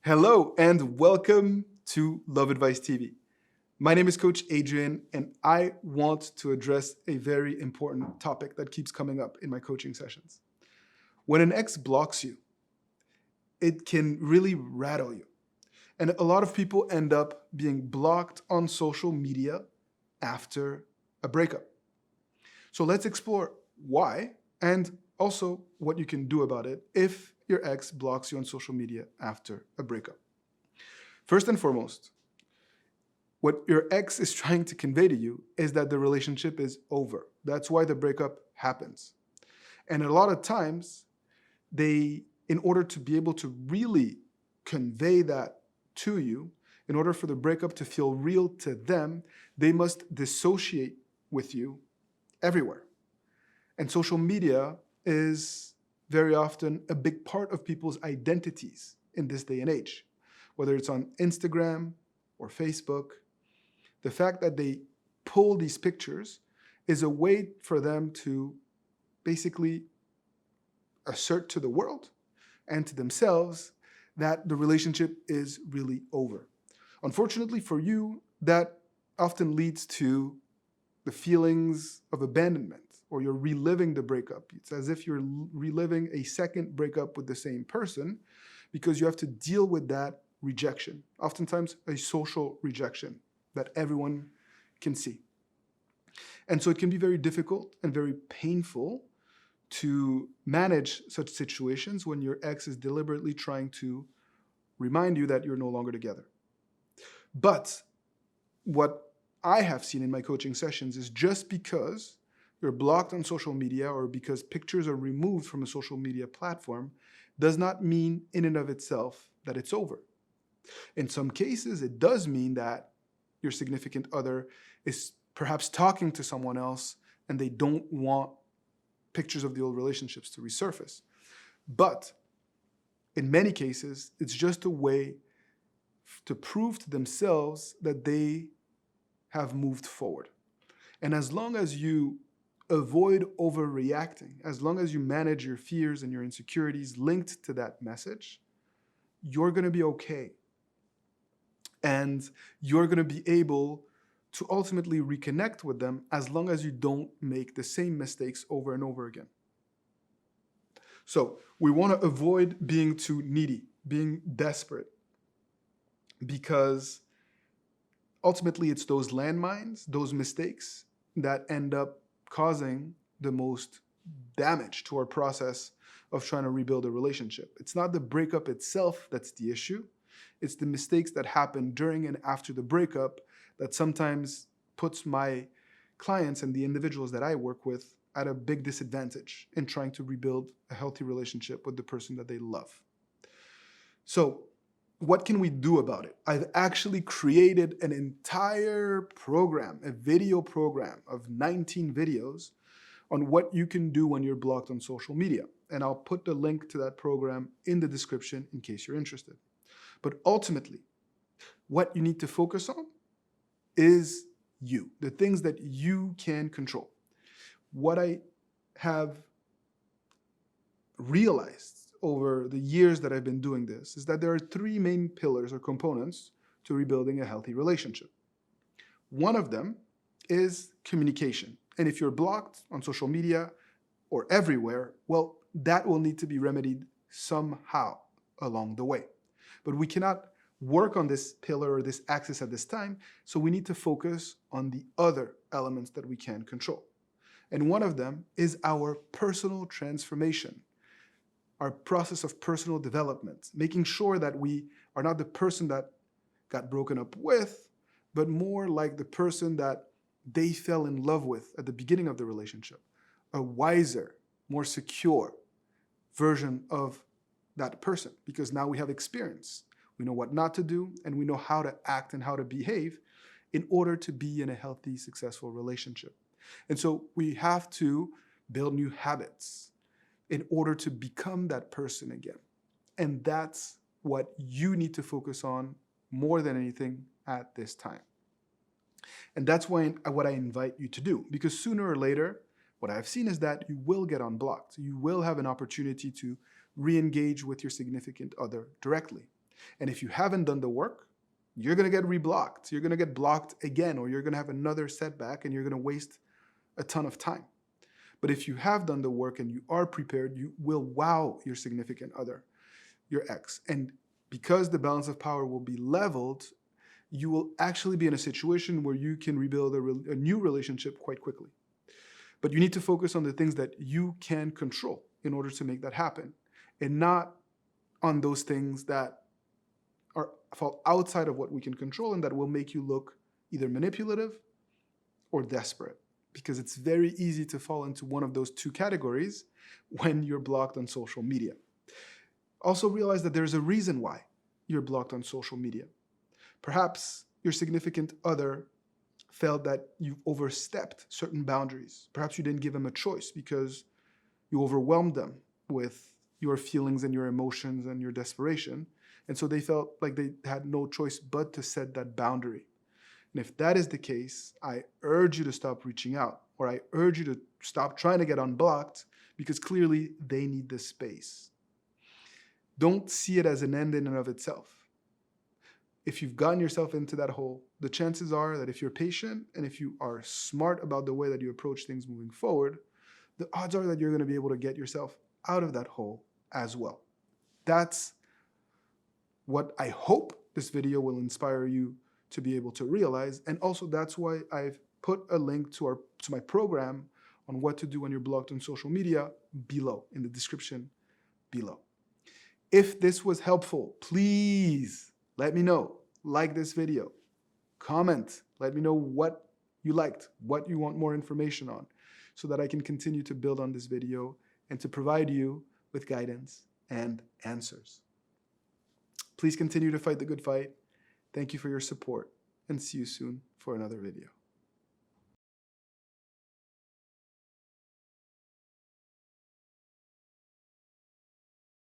Hello and welcome to Love Advice TV. My name is Coach Adrian, and I want to address a very important topic that keeps coming up in my coaching sessions. When an ex blocks you, it can really rattle you. And a lot of people end up being blocked on social media after a breakup. So let's explore why and also what you can do about it if your ex blocks you on social media after a breakup. First and foremost, what your ex is trying to convey to you is that the relationship is over. That's why the breakup happens. And a lot of times, in order to be able to really convey that to you, in order for the breakup to feel real to them, they must dissociate with you everywhere. And social media is very often a big part of people's identities in this day and age, whether it's on Instagram or Facebook. The fact that they pull these pictures is a way for them to basically assert to the world and to themselves that the relationship is really over. Unfortunately for you, that often leads to the feelings of abandonment, or you're reliving the breakup. It's as if you're reliving a second breakup with the same person because you have to deal with that rejection, oftentimes a social rejection that everyone can see. And so it can be very difficult and very painful to manage such situations when your ex is deliberately trying to remind you that you're no longer together. But what I have seen in my coaching sessions is just because you're blocked on social media or because pictures are removed from a social media platform does not mean in and of itself that it's over. In some cases, it does mean that your significant other is perhaps talking to someone else and they don't want pictures of the old relationships to resurface. But in many cases, it's just a way to prove to themselves that they have moved forward. And as long as you avoid overreacting, as long as you manage your fears and your insecurities linked to that message, you're going to be okay. And you're going to be able to ultimately reconnect with them as long as you don't make the same mistakes over and over again. So we want to avoid being too needy, being desperate, because ultimately it's those landmines, those mistakes that end up causing the most damage to our process of trying to rebuild a relationship. It's not the breakup itself that's the issue. It's the mistakes that happen during and after the breakup that sometimes puts my clients and the individuals that I work with at a big disadvantage in trying to rebuild a healthy relationship with the person that they love. So what can we do about it? I've actually created an entire program, a video program of 19 videos on what you can do when you're blocked on social media. And I'll put the link to that program in the description in case you're interested. But ultimately, what you need to focus on is you, the things that you can control. What I have realized over the years that I've been doing this is that there are three main pillars or components to rebuilding a healthy relationship. One of them is communication. And if you're blocked on social media or everywhere, well, that will need to be remedied somehow along the way. But we cannot work on this pillar or this axis at this time, so we need to focus on the other elements that we can control. And one of them is our personal transformation, our process of personal development, making sure that we are not the person that got broken up with, but more like the person that they fell in love with at the beginning of the relationship, a wiser, more secure version of that person, because now we have experience. We know what not to do, and we know how to act and how to behave in order to be in a healthy, successful relationship. And so we have to build new habits in order to become that person again. And that's what you need to focus on more than anything at this time. And that's what I invite you to do, because sooner or later, what I've seen is that you will get unblocked. You will have an opportunity to re-engage with your significant other directly. And if you haven't done the work, you're going to get reblocked. You're going to get blocked again, or you're going to have another setback and you're going to waste a ton of time. But if you have done the work and you are prepared, you will wow your significant other, your ex. And because the balance of power will be leveled, you will actually be in a situation where you can rebuild a new relationship quite quickly. But you need to focus on the things that you can control in order to make that happen, and not on those things that fall outside of what we can control and that will make you look either manipulative or desperate. Because it's very easy to fall into one of those two categories when you're blocked on social media. Also realize that there's a reason why you're blocked on social media. Perhaps your significant other felt that you overstepped certain boundaries. Perhaps you didn't give them a choice because you overwhelmed them with your feelings and your emotions and your desperation. And so they felt like they had no choice but to set that boundary. And if that is the case, I urge you to stop reaching out, or I urge you to stop trying to get unblocked, because clearly they need the space. Don't see it as an end in and of itself. If you've gotten yourself into that hole, the chances are that if you're patient and if you are smart about the way that you approach things moving forward, the odds are that you're going to be able to get yourself out of that hole as well. That's what I hope this video will inspire you to be able to realize. And also that's why I've put a link to my program on what to do when you're blocked on social media below, in the description below. If this was helpful, please let me know. Like this video, comment, let me know what you liked, what you want more information on, so that I can continue to build on this video and to provide you with guidance and answers. Please continue to fight the good fight. Thank you for your support, and see you soon for another video.